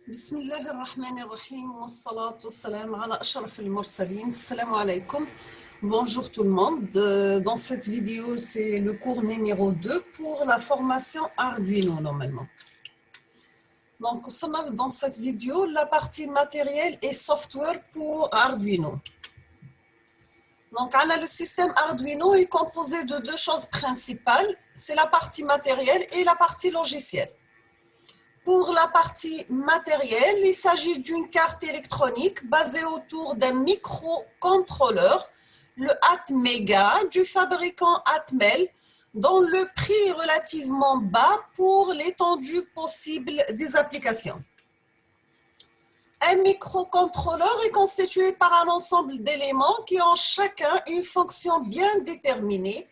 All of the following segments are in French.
بسم الله الرحمن الرحيم والصلاة والسلام على أشرف المرسلين. Salam alaikum. Bonjour tout le monde. Dans cette vidéo, c'est le cours numéro 2 pour la formation Arduino normalement. Donc, dans cette vidéo, la partie matériel et software pour Arduino. Donc, le système Arduino est composé de deux choses principales. C'est la partie matérielle et la partie logicielle. Pour la partie matérielle, il s'agit d'une carte électronique basée autour d'un microcontrôleur, le Atmega, du fabricant Atmel, dont le prix est relativement bas pour l'étendue possible des applications. Un microcontrôleur est constitué par un ensemble d'éléments qui ont chacun une fonction bien déterminée.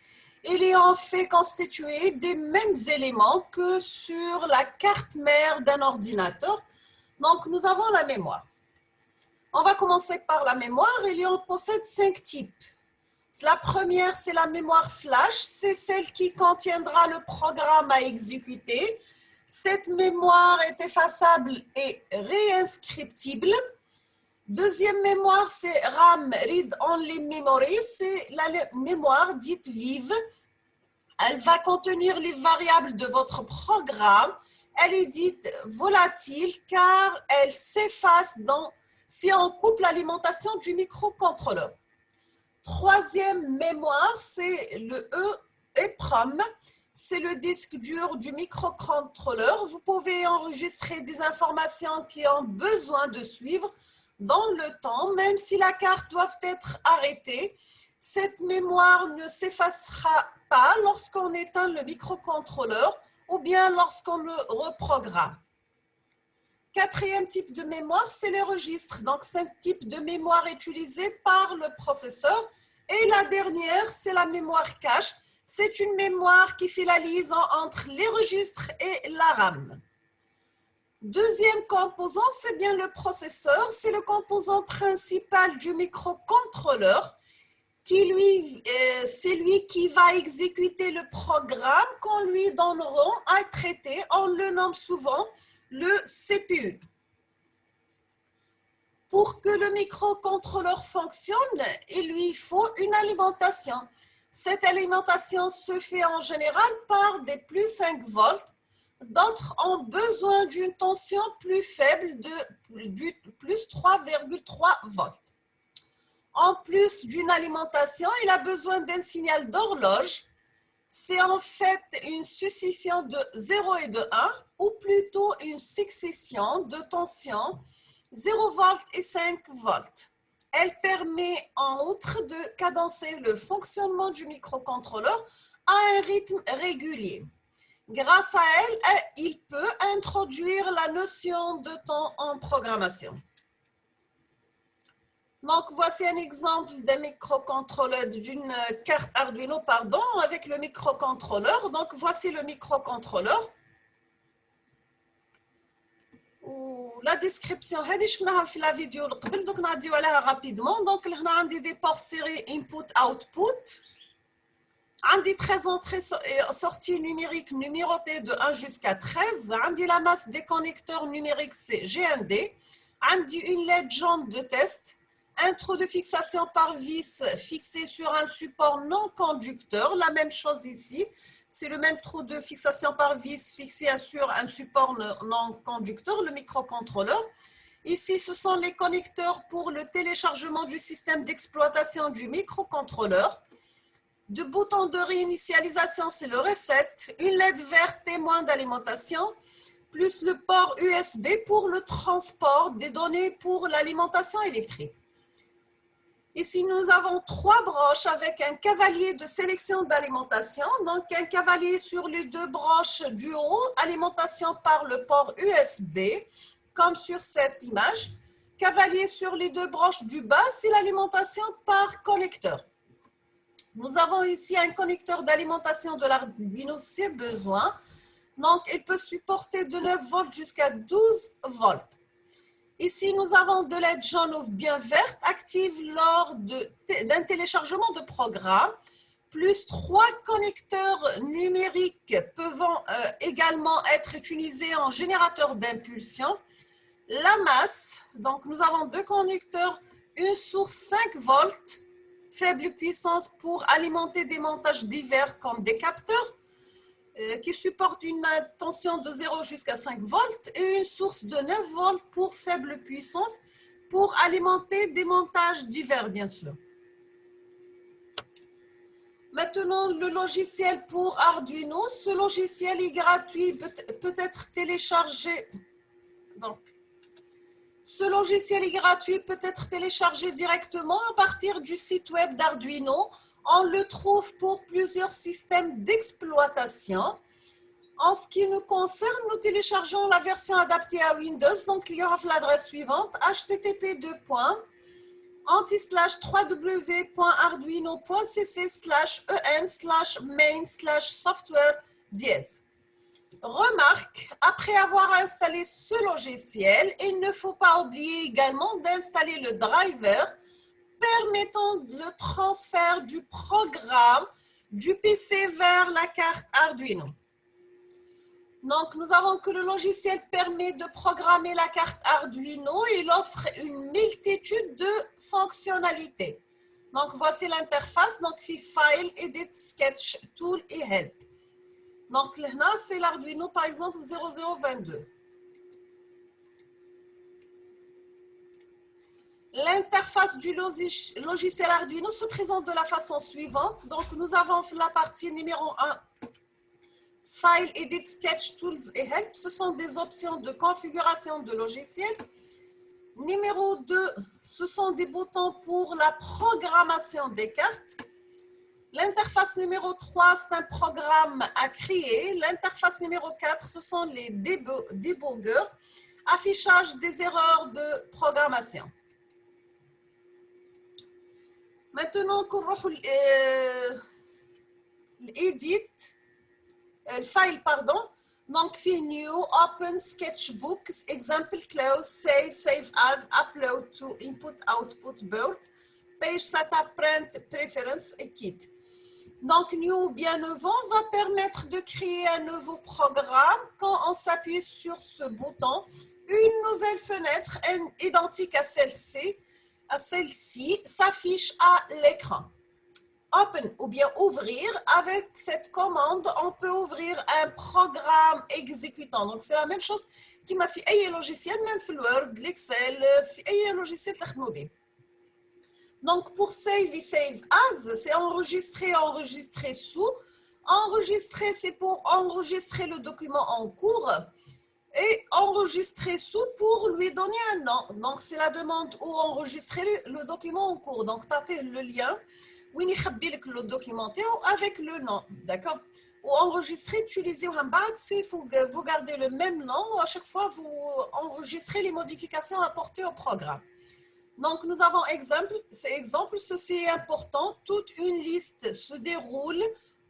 Il est en fait constitué des mêmes éléments que sur la carte mère d'un ordinateur. Donc, nous avons la mémoire. On va commencer par la mémoire. Il en possède 5 types. La première, c'est la mémoire flash. C'est celle qui contiendra le programme à exécuter. Cette mémoire est effaçable et réinscriptible. Deuxième mémoire, c'est RAM, Read Only Memory. C'est la mémoire dite vive. Elle va contenir les variables de votre programme. Elle est dite volatile car elle s'efface si on coupe l'alimentation du microcontrôleur. Troisième mémoire, c'est le EEPROM. C'est le disque dur du microcontrôleur. Vous pouvez enregistrer des informations qui ont besoin de suivre dans le temps, même si la carte doit être arrêtée. Cette mémoire ne s'effacera pas lorsqu'on éteint le microcontrôleur ou bien lorsqu'on le reprogramme. Quatrième type de mémoire, c'est les registres. Donc, c'est un type de mémoire utilisé par le processeur. Et la dernière, c'est la mémoire cache. C'est une mémoire qui fait la liaison entre les registres et la RAM. Deuxième composant, c'est bien le processeur. C'est le composant principal du microcontrôleur. C'est lui qui va exécuter le programme qu'on lui donneront à traiter. On le nomme souvent le CPU. Pour que le microcontrôleur fonctionne, il lui faut une alimentation. Cette alimentation se fait en général par des plus 5 volts. D'autres ont besoin d'une tension plus faible du plus 3,3 volts. En plus d'une alimentation, il a besoin d'un signal d'horloge. C'est en fait une succession de 0 et de 1, ou plutôt une succession de tensions 0 volts et 5 volts. Elle permet en outre de cadencer le fonctionnement du microcontrôleur à un rythme régulier. Grâce à elle, il peut introduire la notion de temps en programmation. Donc, voici un exemple d'un microcontrôleur, d'une carte Arduino, avec le microcontrôleur. Donc, voici le microcontrôleur. La description, هذه شفناها في la vidéo قبل, donc نعديو عليها rapidement. Donc, هنا عندي des ports séries input output. عندي 13 entrées sorties numériques numérotées de 1 jusqu'à 13. عندي la masse des connecteurs numériques, c'est G1D. عندي une LED jaune de test. Un trou de fixation par vis fixé sur un support non conducteur. La même chose ici. C'est le même trou de fixation par vis fixé sur un support non conducteur, le microcontrôleur. Ici, ce sont les connecteurs pour le téléchargement du système d'exploitation du microcontrôleur. De bouton de réinitialisation, c'est le reset. Une LED verte témoin d'alimentation, plus le port USB pour le transport des données pour l'alimentation électrique. Ici, nous avons 3 broches avec un cavalier de sélection d'alimentation. Donc, un cavalier sur les 2 broches du haut, alimentation par le port USB, comme sur cette image. Cavalier sur les 2 broches du bas, c'est l'alimentation par connecteur. Nous avons ici un connecteur d'alimentation de l'Arduino si besoin. Donc, il peut supporter de 9 volts jusqu'à 12 volts. Ici, nous avons de LED jaune ou bien verte active lors d'un téléchargement de programme, plus 3 connecteurs numériques peuvent également être utilisés en générateur d'impulsion. La masse, donc nous avons deux conducteurs, une source 5 volts, faible puissance pour alimenter des montages divers comme des capteurs qui supportent une tension de 0 jusqu'à 5 volts et une source de 9 volts pour faible puissance pour alimenter des montages divers, bien sûr. Maintenant, le logiciel pour Arduino, ce logiciel est gratuit, peut être téléchargé. Donc, ce logiciel est gratuit, peut être téléchargé directement à partir du site web d'Arduino. On le trouve pour plusieurs systèmes d'exploitation. En ce qui nous concerne, nous téléchargeons la version adaptée à Windows. Donc, il y aura l'adresse suivante, http://www.arduino.cc/en/main/software-. Remarque, après avoir installé ce logiciel, il ne faut pas oublier également d'installer le driver permettant le transfert du programme du PC vers la carte Arduino. Donc, nous avons que le logiciel permet de programmer la carte Arduino et il offre une multitude de fonctionnalités. Donc, voici l'interface. Donc, File, Edit, Sketch, Tool et Help. Donc, là, c'est l'Arduino, par exemple, 0022. L'interface du logiciel Arduino se présente de la façon suivante. Donc, nous avons la partie numéro 1. File, Edit, Sketch, Tools et Help, ce sont des options de configuration de logiciel. Numéro 2, ce sont des boutons pour la programmation des cartes. L'interface numéro 3, c'est un programme à créer. L'interface numéro 4, ce sont les débuggers, affichage des erreurs de programmation. Maintenant, l'edit, le file, pardon. Donc, New, Open, Sketchbook, Example, Close, Save As, Upload to Input, Output, Board, Page Setup, Print, Preference et Kit. Donc, New, bien nouveau, va permettre de créer un nouveau programme. Quand on s'appuie sur ce bouton, une nouvelle fenêtre identique à celle-ci s'affiche à l'écran. Open ou bien ouvrir, avec cette commande, on peut ouvrir un programme exécutant. Donc, c'est la même chose qui m'a fait un logiciel, même le Word, l'Excel, un logiciel technologique. Donc, pour Save et Save As, c'est enregistrer sous. Enregistrer, c'est pour enregistrer le document en cours. Et enregistrer sous pour lui donner un nom. Donc, c'est la demande où enregistrer le document en cours. Donc, tapez le lien. Oui, le document avec le nom, d'accord? Ou enregistrer, utiliser c'est vous gardez le même nom ou à chaque fois vous enregistrez les modifications apportées au programme. Donc nous avons exemple, ceci est important, toute une liste se déroule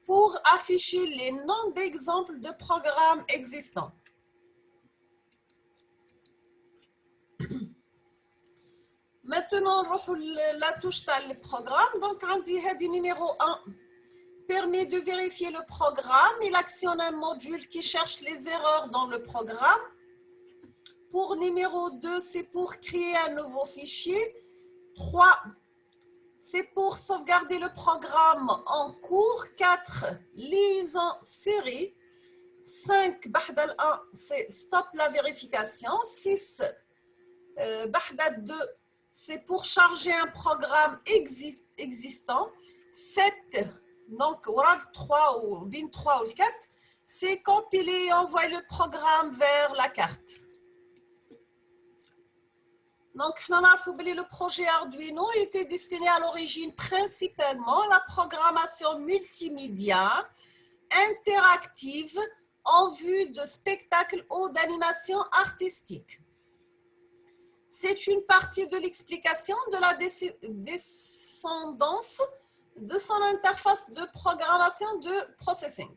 pour afficher les noms d'exemples de programmes existants. Maintenant, la touche dans le programme. Donc, numéro 1 permet de vérifier le programme. Il actionne un module qui cherche les erreurs dans le programme. Pour numéro 2, c'est pour créer un nouveau fichier. 3, c'est pour sauvegarder le programme en cours. 4, lise en série. 5, Bahdal 1, c'est stop la vérification. 6, Bahdal 2, c'est pour charger un programme existant. 7, donc 3 ou bin 3 ou 4, c'est compiler et envoyer le programme vers la carte. Donc, le projet Arduino était destiné à l'origine principalement à la programmation multimédia interactive en vue de spectacles ou d'animation artistique. C'est une partie de l'explication de la descendance de son interface de programmation de Processing.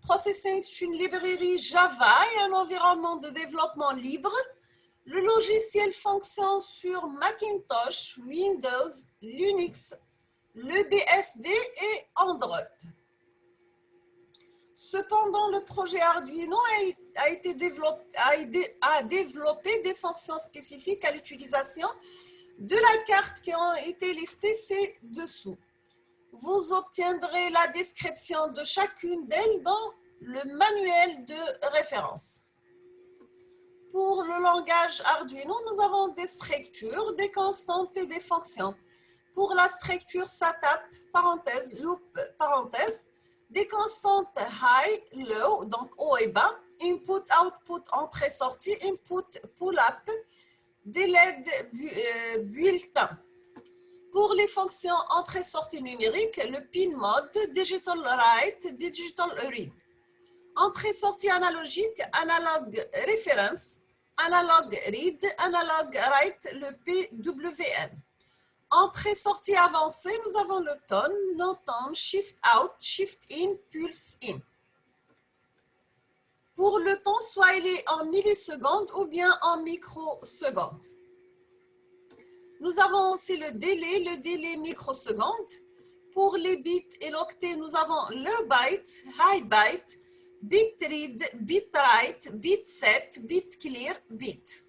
Processing, c'est une librairie Java et un environnement de développement libre. Le logiciel fonctionne sur Macintosh, Windows, Linux, le BSD et Android. Cependant, le projet Arduino a développé des fonctions spécifiques à l'utilisation de la carte qui ont été listées ci-dessous. Vous obtiendrez la description de chacune d'elles dans le manuel de référence. Pour le langage Arduino, nous avons des structures, des constantes et des fonctions. Pour la structure SATAP, parenthèse, loop, parenthèse, des constantes high, low, donc haut et bas, input, output, entrée, sortie, input, pull-up, des LED built-in. Pour les fonctions entrée-sortie numérique, le pin mode, digital write, digital read. Entrée-sortie analogique, analog reference, analog read, analog write, le PWM. Entrée-sortie avancée, nous avons le tone, no tone, shift out, shift in, pulse in. Pour le temps, soit il est en millisecondes ou bien en microsecondes. Nous avons aussi le délai microsecondes. Pour les bits et l'octet, nous avons le byte, high byte, bit read, bit write, bit set, bit clear, bit.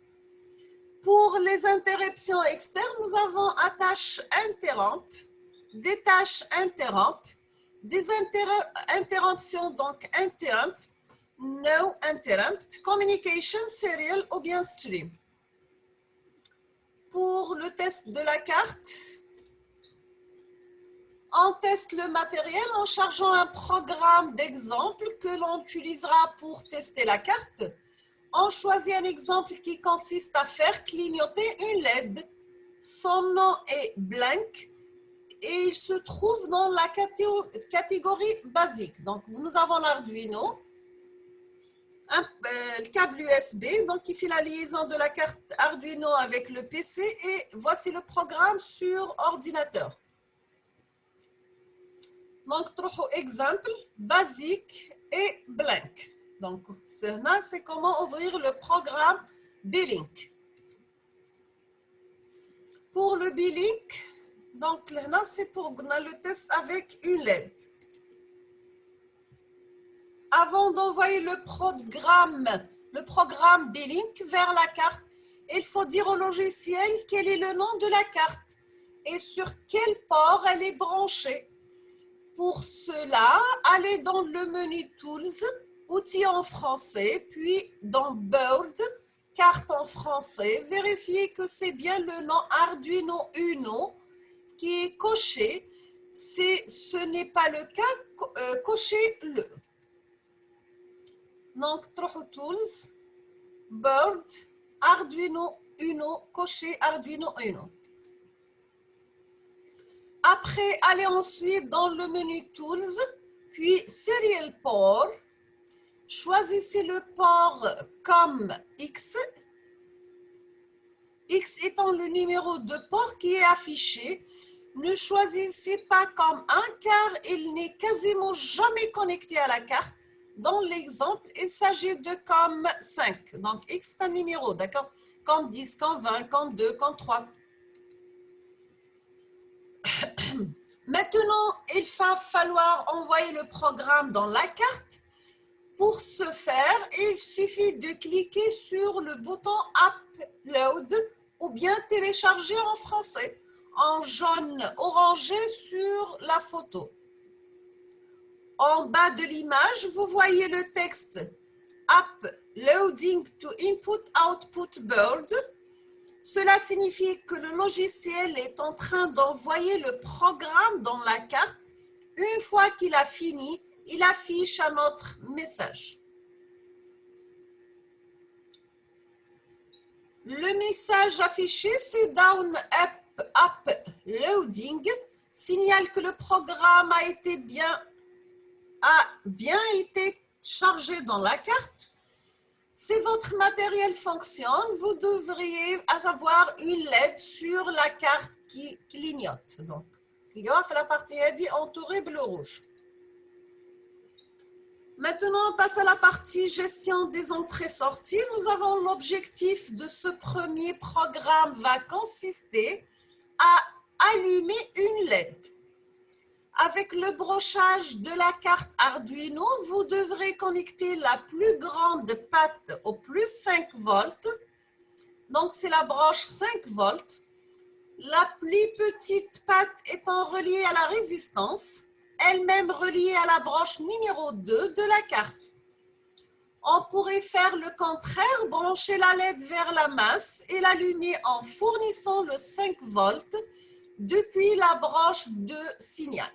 Pour les interruptions externes, nous avons attache interrompt, détache interrompt, des interruptions donc interrupt, no interrupt, communication serial ou bien stream. Pour le test de la carte, on teste le matériel en chargeant un programme d'exemple que l'on utilisera pour tester la carte. On choisit un exemple qui consiste à faire clignoter une LED. Son nom est blank et il se trouve dans la catégorie basique. Donc, nous avons l'Arduino, le câble USB, donc qui fait la liaison de la carte Arduino avec le PC et voici le programme sur ordinateur. Donc, exemple basique et blank. Donc, c'est comment ouvrir le programme B-Link. Pour le B-Link, donc là, c'est pour le test avec une LED. Avant d'envoyer le programme B-Link vers la carte, il faut dire au logiciel quel est le nom de la carte et sur quel port elle est branchée. Pour cela, allez dans le menu Tools, outils en français, puis dans Board, carte en français, vérifiez que c'est bien le nom Arduino Uno qui est coché. Si ce n'est pas le cas, cochez-le. Donc, Tools, Board, Arduino Uno, cocher Arduino Uno. Après, allez ensuite dans le menu Tools, puis Serial Port. Choisissez le port comme X. X étant le numéro de port qui est affiché. Ne choisissez pas comme 1 car il n'est quasiment jamais connecté à la carte. Dans l'exemple, il s'agit de comme 5. Donc, X est un numéro, d'accord? Comme 10, comme 20, comme 2, comme 3. Maintenant, il va falloir envoyer le programme dans la carte. Pour ce faire, il suffit de cliquer sur le bouton Upload ou bien télécharger en français, en jaune orangé sur la photo. En bas de l'image, vous voyez le texte Uploading to Input Output Board. Cela signifie que le logiciel est en train d'envoyer le programme dans la carte. Une fois qu'il a fini, il affiche un autre message. Le message affiché, c'est Down Up Loading, signale que le programme a bien été chargé dans la carte. Si votre matériel fonctionne, vous devriez avoir une LED sur la carte qui clignote. Donc, la partie LED entourée bleu-rouge. Maintenant, on passe à la partie gestion des entrées-sorties. Nous avons l'objectif de ce premier programme va consister à allumer une LED. Avec le brochage de la carte Arduino, vous devrez connecter la plus grande patte au plus 5 volts. Donc, c'est la broche 5 volts. La plus petite patte étant reliée à la résistance, elle-même reliée à la broche numéro 2 de la carte. On pourrait faire le contraire, brancher la LED vers la masse et l'allumer en fournissant le 5 volts depuis la broche de signal.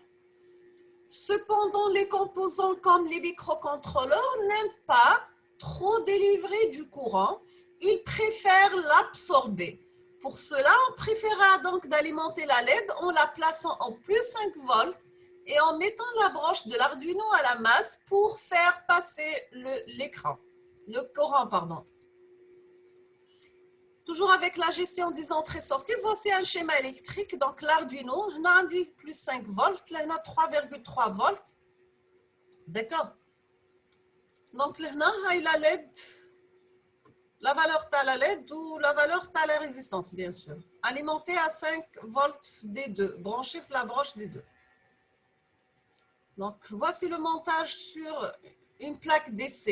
Cependant, les composants comme les microcontrôleurs n'aiment pas trop délivrer du courant, ils préfèrent l'absorber. Pour cela, on préférera donc d'alimenter la LED en la plaçant en plus 5 volts et en mettant la broche de l'Arduino à la masse pour faire passer le courant, pardon. Toujours avec la gestion des entrées-sorties, voici un schéma électrique. Donc l'Arduino, on a dit plus 5 volts, là on a 3,3 volts. D'accord. Donc là on a la LED, la valeur de la LED ou la valeur de la résistance, bien sûr. Alimenté à 5 volts D2, branché sur la broche D2. Donc, voici le montage sur une plaque DC.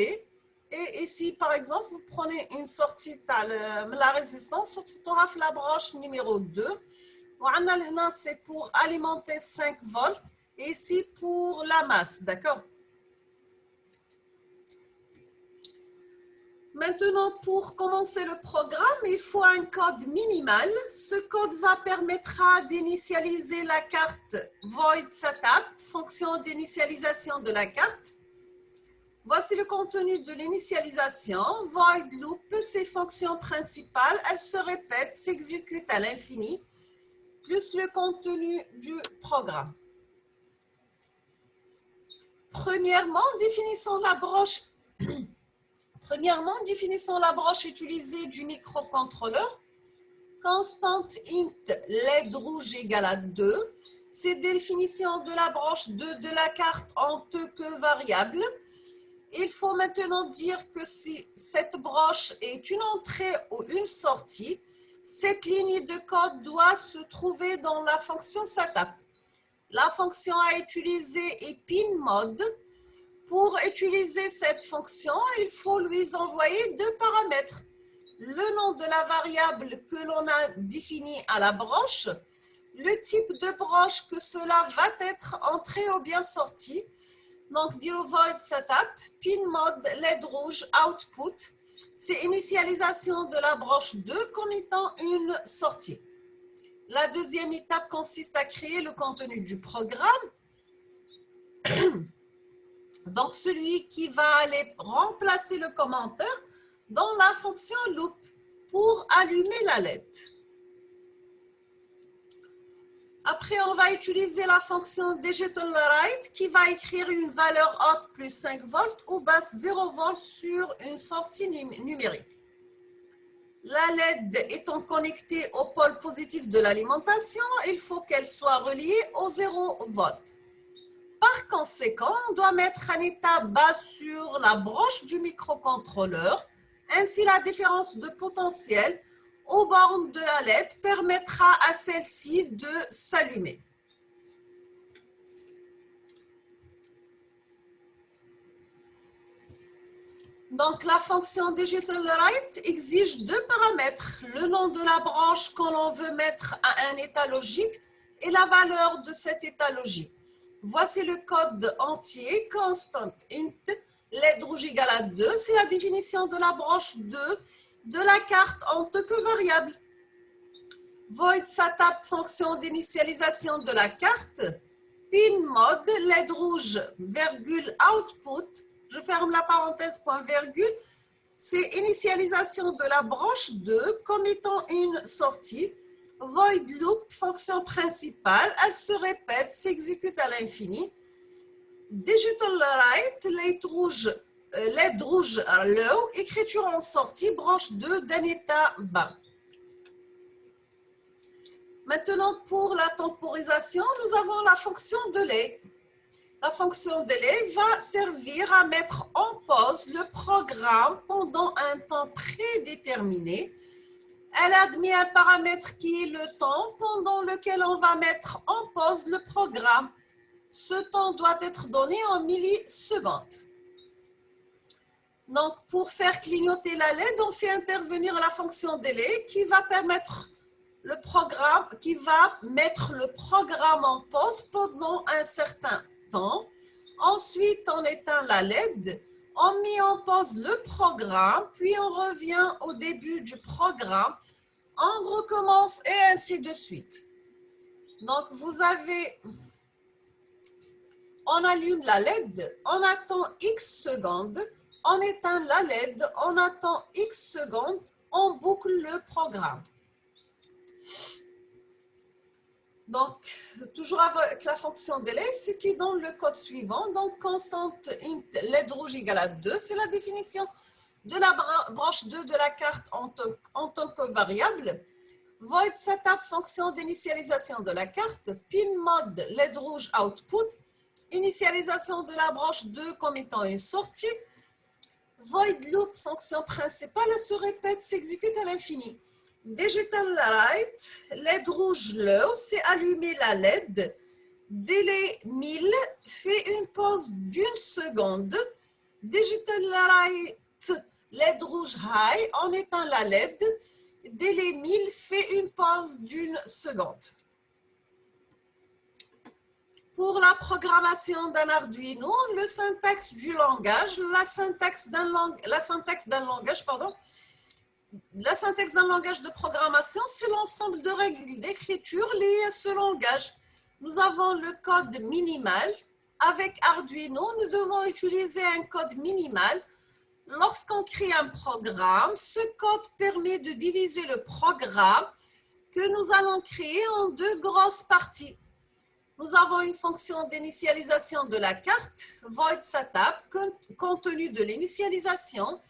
Et ici, par exemple, vous prenez une sortie de la résistance, tu auras la broche numéro 2. C'est pour alimenter 5 volts. Et ici, pour la masse, d'accord? Maintenant, pour commencer le programme, il faut un code minimal. Ce code va permettra d'initialiser la carte Void Setup, fonction d'initialisation de la carte. Voici le contenu de l'initialisation. Void Loop, ses fonctions principales, elles se répètent, s'exécutent à l'infini, plus le contenu du programme. Premièrement, définissons la broche utilisée du microcontrôleur. Constant int LED rouge égale à 2. C'est définition de la broche 2 de la carte en tant que variable. Il faut maintenant dire que si cette broche est une entrée ou une sortie, cette ligne de code doit se trouver dans la fonction setup. La fonction à utiliser est pinMode. Pour utiliser cette fonction, il faut lui envoyer deux paramètres. Le nom de la variable que l'on a définie à la broche, le type de broche que cela va être entrée ou bien sortie. Donc, void setup, pinMode, LED rouge, output, c'est initialisation de la broche 2 comme étant une sortie. La deuxième étape consiste à créer le contenu du programme. Donc, celui qui va aller remplacer le commentaire dans la fonction loop pour allumer la LED. Après, on va utiliser la fonction digitalWrite qui va écrire une valeur haute plus 5 volts ou basse 0 volts sur une sortie numérique. La LED étant connectée au pôle positif de l'alimentation, il faut qu'elle soit reliée au 0 volts. Par conséquent, on doit mettre un état bas sur la broche du microcontrôleur. Ainsi, la différence de potentiel aux bornes de la LED permettra à celle-ci de s'allumer. Donc, la fonction digitalWrite exige deux paramètres, le nom de la broche que l'on veut mettre à un état logique et la valeur de cet état logique. Voici le code entier, constant int, LED rouge égale à 2, c'est la définition de la broche 2 de la carte en tant que variable. Void setup, fonction d'initialisation de la carte. pinMode, LED rouge, virgule, output, je ferme la parenthèse, point virgule, c'est initialisation de la broche 2 comme étant une sortie. Void loop, fonction principale, elle se répète, s'exécute à l'infini. digitalWrite, LED rouge low, écriture en sortie, broche 2 d'un état bas. Maintenant, pour la temporisation, nous avons la fonction delay. La fonction delay va servir à mettre en pause le programme pendant un temps prédéterminé. Elle admet un paramètre qui est le temps pendant lequel on va mettre en pause le programme. Ce temps doit être donné en millisecondes. Donc, pour faire clignoter la LED, on fait intervenir la fonction délai qui va permettre le programme, qui va mettre le programme en pause pendant un certain temps. Ensuite, on éteint la LED, on met en pause le programme, puis on revient au début du programme, on recommence et ainsi de suite. Donc, on allume la LED, on attend X secondes, on éteint la LED, on attend X secondes, on boucle le programme. Donc, toujours avec la fonction délai, ce qui donne le code suivant. Donc, constante int LED rouge égale à 2, c'est la définition de la branche 2 de la carte en tant que variable. Void setup, fonction d'initialisation de la carte. Pin mode LED rouge output, initialisation de la branche 2 comme étant une sortie. Void loop, fonction principale, elle se répète, s'exécute à l'infini. Digital light, LED rouge low, c'est allumer la LED. Délai 1000, fait une pause d'une seconde. Digital light, LED rouge high, on éteint la LED. Délai 1000, fait une pause d'une seconde. Pour la programmation d'un Arduino, le syntaxe du langage, la syntaxe d'un langage de programmation, c'est l'ensemble de règles d'écriture liées à ce langage. Nous avons le code minimal. Avec Arduino, nous devons utiliser un code minimal. Lorsqu'on crée un programme, ce code permet de diviser le programme que nous allons créer en deux grosses parties. Nous avons une fonction d'initialisation de la carte, void setup, compte tenu de l'initialisation.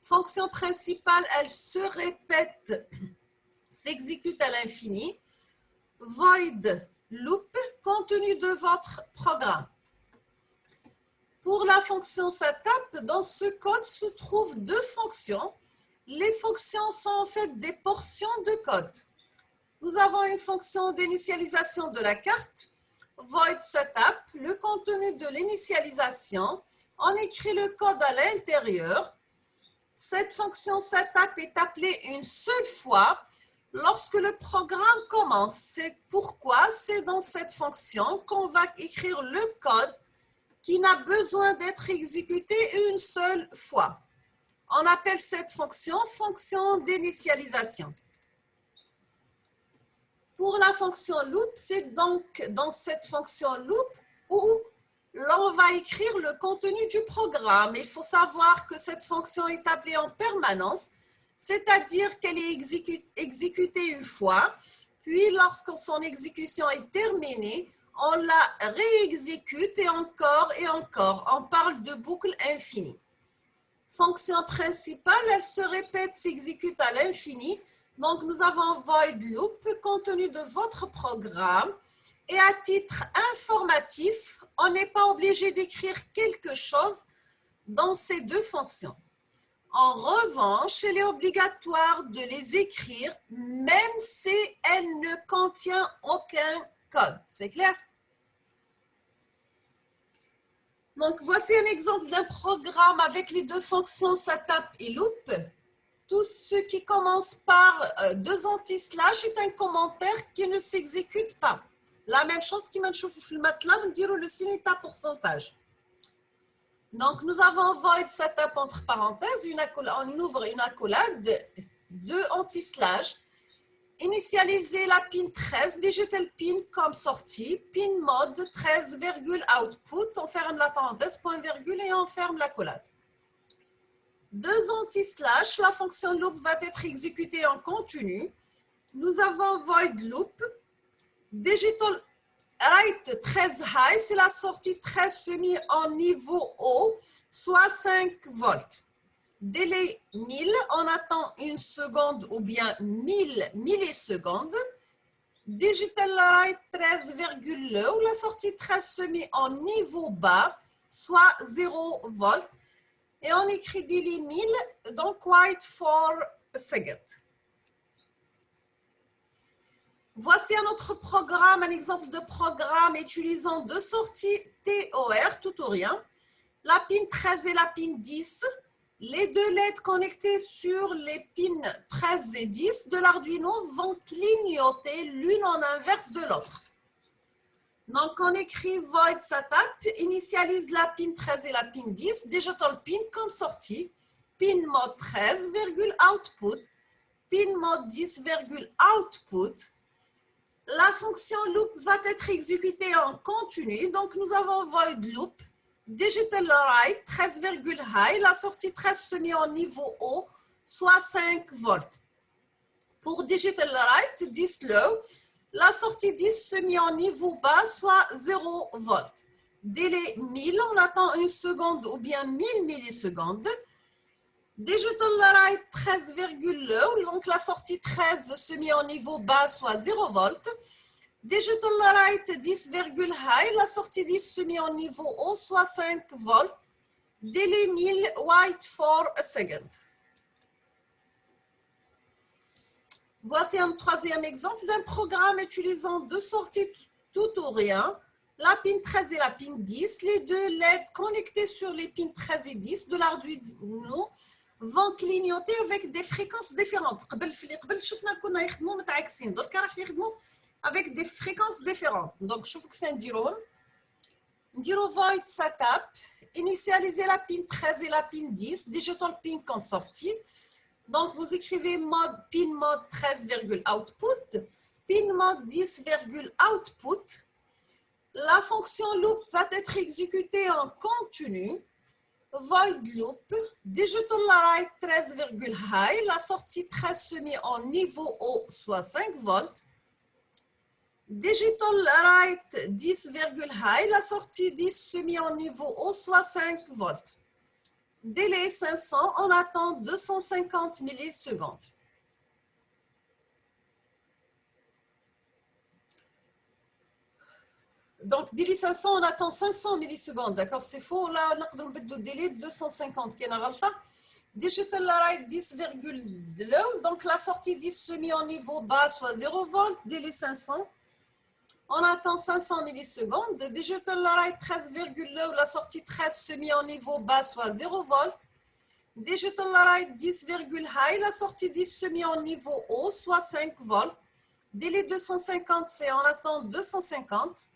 Fonction principale, elle se répète, s'exécute à l'infini. Void loop, compte tenu de votre programme. Pour la fonction setup, dans ce code se trouvent deux fonctions. Les fonctions sont en fait des portions de code. Nous avons une fonction d'initialisation de la carte, void setup, le contenu de l'initialisation. On écrit le code à l'intérieur. Cette fonction setup est appelée une seule fois lorsque le programme commence. C'est pourquoi c'est dans cette fonction qu'on va écrire le code qui n'a besoin d'être exécuté une seule fois. On appelle cette fonction fonction d'initialisation. Pour la fonction loop, c'est donc dans cette fonction loop où l'on va écrire le contenu du programme. Il faut savoir que cette fonction est appelée en permanence, c'est-à-dire qu'elle est exécutée une fois, puis lorsque son exécution est terminée, on la réexécute et encore et encore. On parle de boucle infinie. Fonction principale, elle se répète, s'exécute à l'infini. Donc, nous avons void loop, compte tenu de votre programme. Et à titre informatif, on n'est pas obligé d'écrire quelque chose dans ces deux fonctions. En revanche, il est obligatoire de les écrire, même si elle ne contient aucun code. C'est clair? Donc, voici un exemple d'un programme avec les deux fonctions setup et loop. Tout ce qui commence par deux anti-slash est un commentaire qui ne s'exécute pas. La même chose qui m'enchauffe le MATLAB, dire le signe est à pourcentage. Donc, nous avons void setup entre parenthèses, on ouvre une accolade, deux anti-slash, initialiser la pin 13, digital pin comme sortie, pin mode 13, output, on ferme la parenthèse, point virgule et on ferme l'accolade. Deux anti-slash, la fonction loop va être exécutée en continu. Nous avons void loop, digital write 13 high, c'est la sortie 13 semi en niveau haut, soit 5 volts. Délai 1000, on attend une seconde ou bien 1000 millisecondes. Digital write 13 low, la sortie 13 semi en niveau bas, soit 0 volts. Et on écrit délai 1000, donc wait for a second. Voici un autre programme, un exemple de programme utilisant deux sorties TOR, tout ou rien. La pin 13 et la pin 10. Les deux LED connectées sur les pins 13 et 10 de l'Arduino vont clignoter l'une en inverse de l'autre. Donc, on écrit void setup, initialise la pin 13 et la pin 10, digital pin comme sortie, pin mode 13, output, pin mode 10, output. La fonction loop va être exécutée en continu. Donc, nous avons void loop, digital write 13, high, la sortie 13 se met en niveau haut, soit 5 volts. Pour digital write 10 low, la sortie 10 se met en niveau bas, soit 0 volts. Délai 1000, on attend une seconde ou bien 1000 millisecondes. Digital write 13, low, donc la sortie 13 se met en niveau bas, soit 0 volts. Digital write 10, high, la sortie 10 se met en niveau haut, soit 5 volts. Délai 1000, wait for a second. Voici un troisième exemple d'un programme utilisant deux sorties tout ou rien, la pin 13 et la pin 10. Les deux LED connectés sur les pins 13 et 10 de l'Arduino vont clignoter avec des fréquences différentes. Avec des fréquences différentes. Donc, je vous fais un diron. Diro void setup, initialiser la pin 13 et la pin 10, digital pin comme sortie. Donc, vous écrivez mode, pin mode 13, output, pin mode 10, output. La fonction loop va être exécutée en continu. Void loop, digital write 13, high, la sortie 13 se met en niveau haut, soit 5 volts. Digital write 10, high, la sortie 10 se met en niveau haut, soit 5 volts. Délai 500, on attend 250 millisecondes. Donc, délai 500, on attend 500 millisecondes. D'accord, c'est faux. Là, on a un délai de 250. Digital write 10, low. Donc, la sortie 10 se met en niveau bas, soit 0 volts. Délai 500. On attend 500 millisecondes. Digital write 13, low. La sortie 13 se met en niveau bas, soit 0 volts. Digital write 10, high, la sortie 10 se met en niveau haut, soit 5 volts. Délai 250, c'est on attend 250.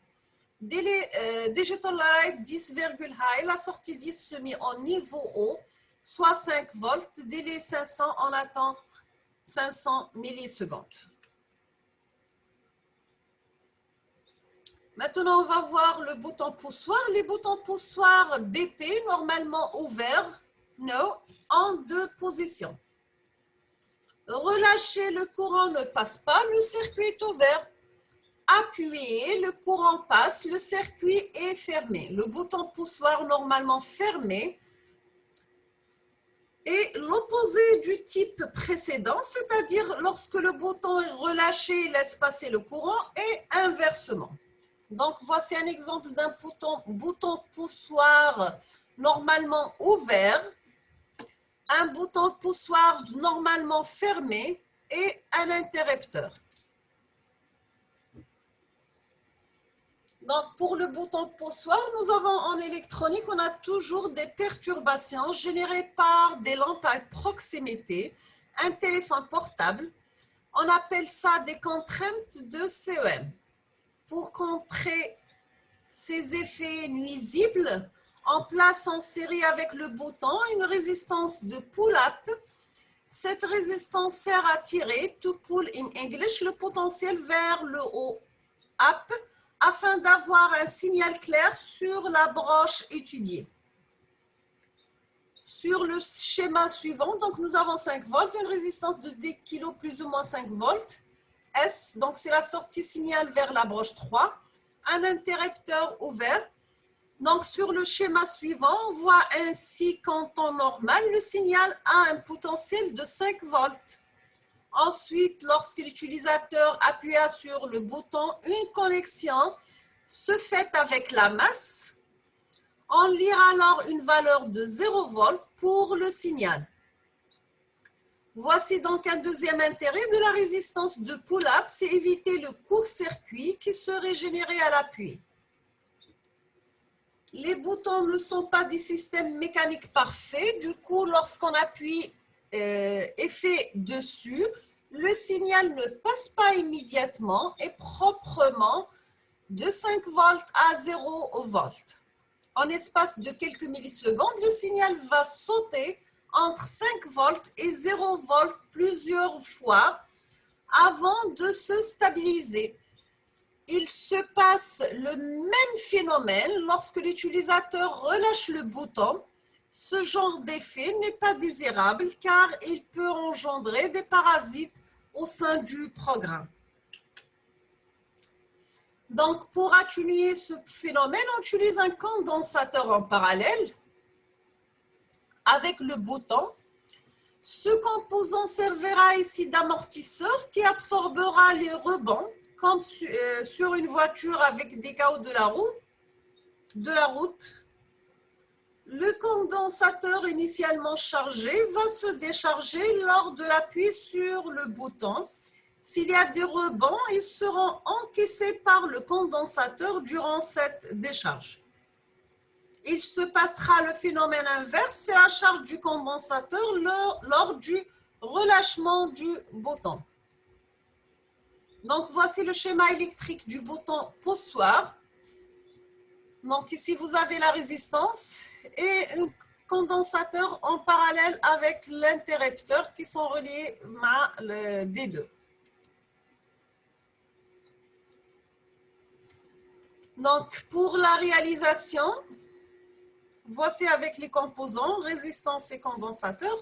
Délai digital write 10, high, la sortie 10 se met en niveau haut, soit 5 volts. Délai 500, on attend 500 millisecondes. Maintenant, on va voir le bouton poussoir. Les boutons poussoirs BP, normalement ouverts, no, en deux positions. Relâcher, le courant ne passe pas, le circuit est ouvert. Appuyez, le courant passe, le circuit est fermé. Le bouton poussoir normalement fermé est l'opposé du type précédent, c'est-à-dire lorsque le bouton est relâché, laisse passer le courant, et inversement. Donc, voici un exemple d'un bouton poussoir normalement ouvert, un bouton poussoir normalement fermé et un interrupteur. Donc, pour le bouton poussoir, nous avons en électronique, on a toujours des perturbations générées par des lampes à proximité, un téléphone portable. On appelle ça des contraintes de CEM. Pour contrer ces effets nuisibles, on place en série avec le bouton une résistance de pull-up. Cette résistance sert à tirer, to pull in English, le potentiel vers le haut, up, afin d'avoir un signal clair sur la broche étudiée. Sur le schéma suivant, donc nous avons 5 volts, une résistance de 10 kg plus ou moins 5 volts. S, donc c'est la sortie signal vers la broche 3, un interrupteur ouvert. Donc sur le schéma suivant, on voit ainsi qu'en temps normal, le signal a un potentiel de 5 volts. Ensuite, lorsque l'utilisateur appuie sur le bouton, une connexion se fait avec la masse. On lira alors une valeur de 0 volts pour le signal. Voici donc un deuxième intérêt de la résistance de pull-up, c'est éviter le court-circuit qui serait généré à l'appui. Les boutons ne sont pas des systèmes mécaniques parfaits, du coup, lorsqu'on appuie effet dessus, le signal ne passe pas immédiatement et proprement de 5 volts à 0 volts. En espace de quelques millisecondes, le signal va sauter entre 5 volts et 0 volts plusieurs fois avant de se stabiliser. Il se passe le même phénomène lorsque l'utilisateur relâche le bouton. Ce genre d'effet n'est pas désirable car il peut engendrer des parasites au sein du programme. Donc, pour atténuer ce phénomène, on utilise un condensateur en parallèle avec le bouton. Ce composant servira ici d'amortisseur qui absorbera les rebonds comme sur une voiture avec des chaos de la route. Le condensateur initialement chargé va se décharger lors de l'appui sur le bouton. S'il y a des rebonds, ils seront encaissés par le condensateur durant cette décharge. Il se passera le phénomène inverse, c'est la charge du condensateur lors du relâchement du bouton. Donc, voici le schéma électrique du bouton poussoir. Donc, ici, vous avez la résistance et un condensateur en parallèle avec l'interrupteur qui sont reliés à le D2. Donc, pour la réalisation, voici avec les composants, résistance et condensateur.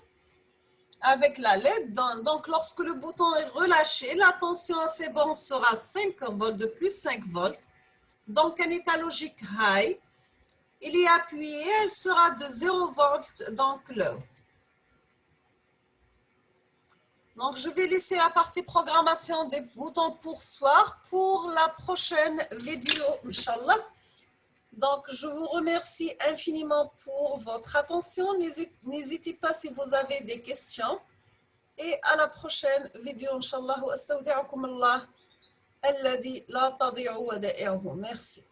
Avec la LED, donc lorsque le bouton est relâché, la tension à ces bornes sera 5 volts de plus 5 volts. Donc un état logique high. Il est appuyé, elle sera de 0 volts, donc low. Donc je vais laisser la partie programmation des boutons poussoirs pour la prochaine vidéo, Inch'Allah. Donc, je vous remercie infiniment pour votre attention. N'hésitez pas si vous avez des questions. Et à la prochaine vidéo, Inch'Allah. Merci.